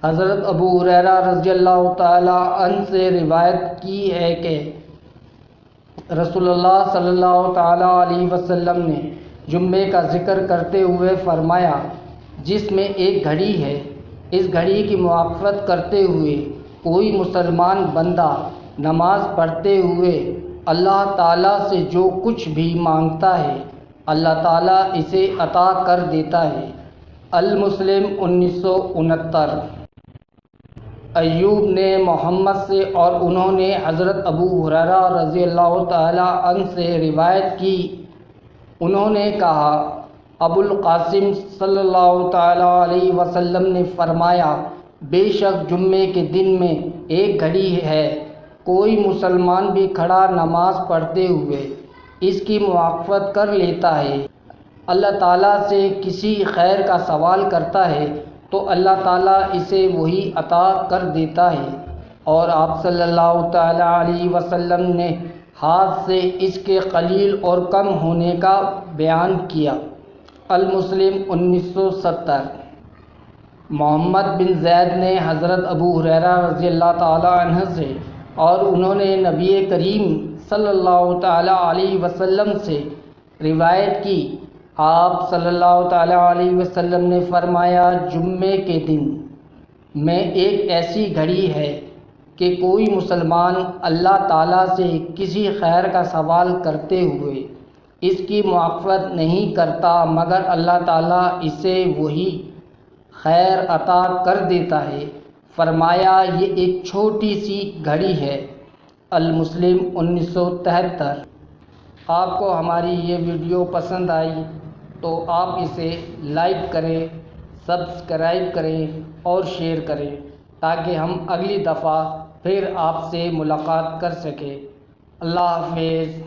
حضرت ابو ہریرہ رضی اللہ تعالی عنہ سے روایت کی ہے کہ رسول اللہ صلی اللہ تعالی علیہ وسلم نے جمعے کا ذکر کرتے ہوئے فرمایا، جس میں ایک گھڑی ہے، اس گھڑی کی موافقت کرتے ہوئے کوئی مسلمان بندہ نماز پڑھتے ہوئے اللہ تعالیٰ سے جو کچھ بھی مانگتا ہے اللہ تعالیٰ اسے عطا کر دیتا ہے۔ المسلم 1969۔ ایوب نے محمد سے اور انہوں نے حضرت ابو ہریرہ رضی اللہ تعالی عنہ سے روایت کی، انہوں نے کہا، ابو القاسم صلی اللہ تعالی علیہ وسلم نے فرمایا، بے شک جمعے کے دن میں ایک گھڑی ہے، کوئی مسلمان بھی کھڑا نماز پڑھتے ہوئے اس کی موافقت کر لیتا ہے، اللہ تعالیٰ سے کسی خیر کا سوال کرتا ہے تو اللہ تعالیٰ اسے وہی عطا کر دیتا ہے، اور آپ صلی اللہ تعالی علیہ وسلم نے ہاتھ سے اس کے قلیل اور کم ہونے کا بیان کیا۔ المسلم 1970۔ محمد بن زید نے حضرت ابو ہریرہ رضی اللہ تعالی عنہ سے اور انہوں نے نبی کریم صلی اللہ تعالی علیہ وسلم سے روایت کی، آپ صلی اللہ تعالی علیہ وسلم نے فرمایا، جمعے کے دن میں ایک ایسی گھڑی ہے کہ کوئی مسلمان اللہ تعالیٰ سے کسی خیر کا سوال کرتے ہوئے اس کی موافقت نہیں کرتا مگر اللہ تعالیٰ اسے وہی خیر عطا کر دیتا ہے، فرمایا یہ ایک چھوٹی سی گھڑی ہے۔ المسلم 1973۔ آپ کو ہماری یہ ویڈیو پسند آئی تو آپ اسے لائک کریں، سبسکرائب کریں اور شیئر کریں تاکہ ہم اگلی دفعہ پھر آپ سے ملاقات کر سکیں۔ اللہ حافظ۔